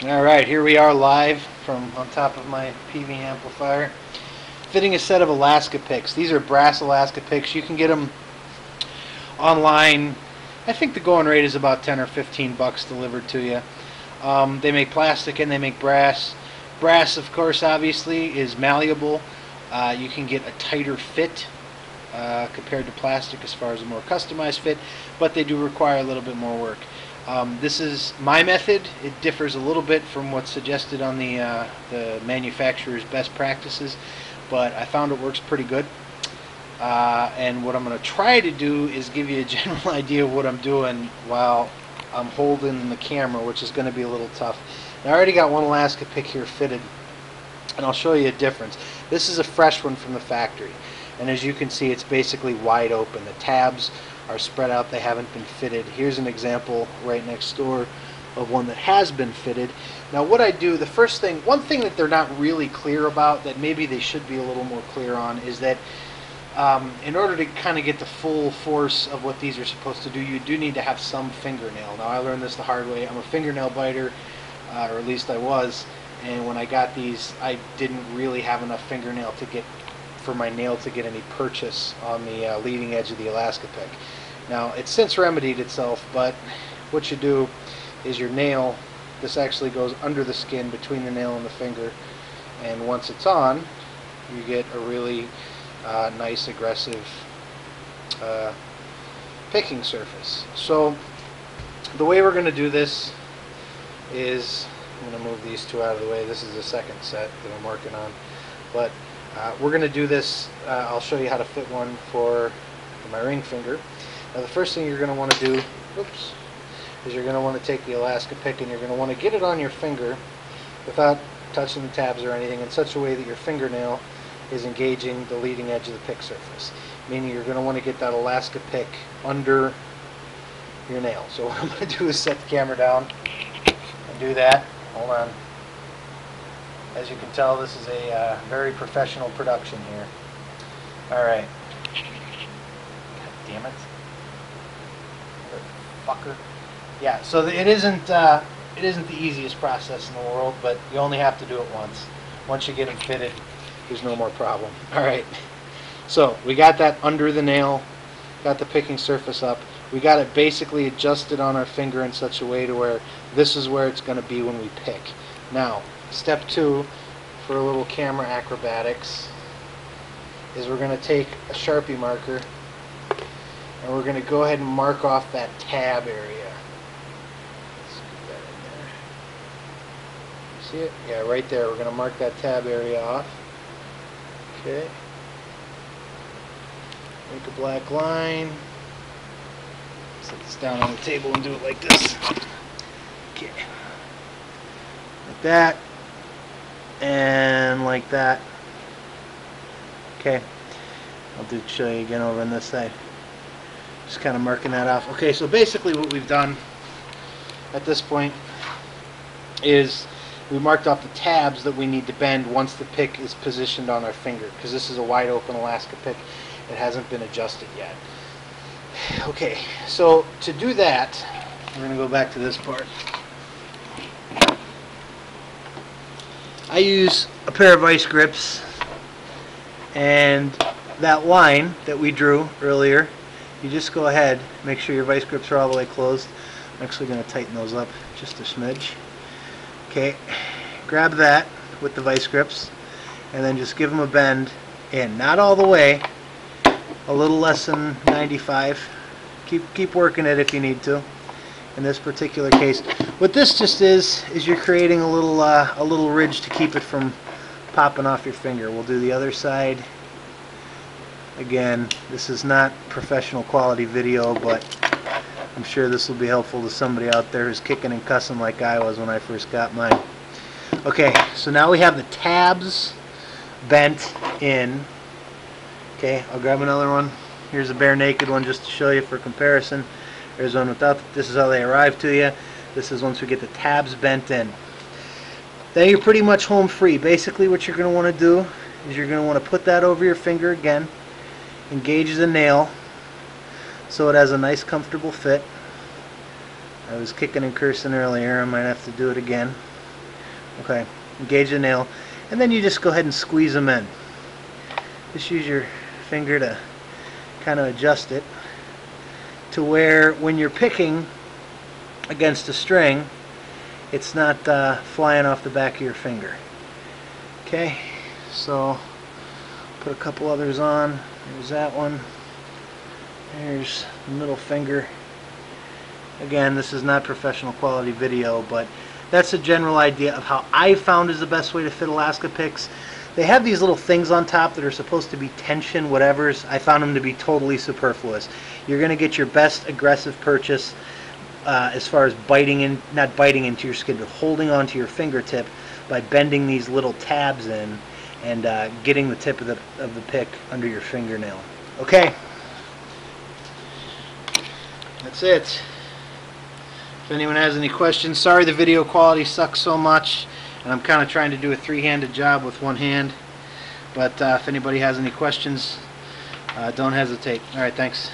Alright, here we are live from on top of my PV amplifier, fitting a set of Alaska Piks. These are brass Alaska Piks. You can get them online. I think the going rate is about 10 or 15 bucks delivered to you. They make plastic and they make brass. Brass, of course, obviously, is malleable. You can get a tighter fit compared to plastic as far as a more customized fit, but they do require a little bit more work. This is my method. It differs a little bit from what's suggested on the manufacturer's best practices, but I found it works pretty good. And what I'm going to try to do is give you a general idea of what I'm doing while I'm holding the camera, which is going to be a little tough. Now, I already got one Alaska Pik here fitted, and I'll show you a difference. This is a fresh one from the factory, and as you can see, it's basically wide open. The tabs are spread out, they haven't been fitted. Here's an example right next door of one that has been fitted. Now what I do, the first thing, one thing that they're not really clear about that maybe they should be a little more clear on is that in order to kind of get the full force of what these are supposed to do, you do need to have some fingernail. Now I learned this the hard way. I'm a fingernail biter, or at least I was, and when I got these I didn't really have enough fingernail to get for my nail to get any purchase on the leading edge of the Alaska Pik. Now it's since remedied itself, but what you do is your nail, this actually goes under the skin between the nail and the finger, and once it's on you get a really nice aggressive picking surface. So the way we're going to do this is, I'm going to move these two out of the way. This is the second set that I'm working on, but we're going to do this, I'll show you how to fit one for my ring finger. Now the first thing you're going to want to do, is you're going to want to take the Alaska Pik and you're going to want to get it on your finger without touching the tabs or anything, in such a way that your fingernail is engaging the leading edge of the pick surface. Meaning you're going to want to get that Alaska Pik under your nail. So what I'm going to do is set the camera down and do that. Hold on. As you can tell, this is a very professional production here. Alright. God damn it. Fucker. Yeah, so it isn't the easiest process in the world, but you only have to do it once. Once you get them fitted, there's no more problem. Alright. So, we got that under the nail, got the picking surface up. We got it basically adjusted on our finger in such a way to where this is where it's going to be when we pick. Now, step 2 for a little camera acrobatics is we're going to take a Sharpie marker and we're going to go ahead and mark off that tab area. Let's get that in there. You see it? Yeah, right there. We're going to mark that tab area off. Okay. Make a black line. Set this down on the table and do it like this. Okay. Like that. And like that. Okay. I'll show you again over on this side. Just kind of marking that off. Okay, so basically what we've done at this point is we marked off the tabs that we need to bend once the pick is positioned on our finger, because this is a wide open Alaska Pik. It hasn't been adjusted yet. Okay, so to do that, we're going to go back to this part. I use a pair of vice grips, and that line that we drew earlier, you just go ahead, make sure your vice grips are all the way closed. I'm actually going to tighten those up just a smidge. Okay, grab that with the vice grips and then just give them a bend in, not all the way, a little less than 95. Keep working it if you need to. In this particular case, what this just is you're creating a little ridge to keep it from popping off your finger. We'll do the other side. Again, this is not professional quality video, but I'm sure this will be helpful to somebody out there who's kicking and cussing like I was when I first got mine. Okay, so now we have the tabs bent in. Okay, I'll grab another one. Here's a bare naked one just to show you for comparison. There's one without. This is how they arrive to you. This is once we get the tabs bent in. Then you're pretty much home free. Basically what you're going to want to do is you're going to want to put that over your finger again, engage the nail so it has a nice comfortable fit. I was kicking and cursing earlier, I might have to do it again. Okay, engage the nail, and then you just go ahead and squeeze them in. Just use your finger to kind of adjust it to where when you're picking against a string, it's not flying off the back of your finger. Okay, so put a couple others on. There's that one. There's the middle finger. Again, this is not professional quality video, but that's a general idea of how I found is the best way to fit Alaska Piks. They have these little things on top that are supposed to be tension whatevers. I found them to be totally superfluous. You're going to get your best aggressive purchase as far as not biting into your skin, but holding onto your fingertip by bending these little tabs in and getting the tip of the pick under your fingernail. Okay, that's it. If anyone has any questions, sorry the video quality sucks so much, and I'm kind of trying to do a three-handed job with one hand. But if anybody has any questions, don't hesitate. All right, thanks.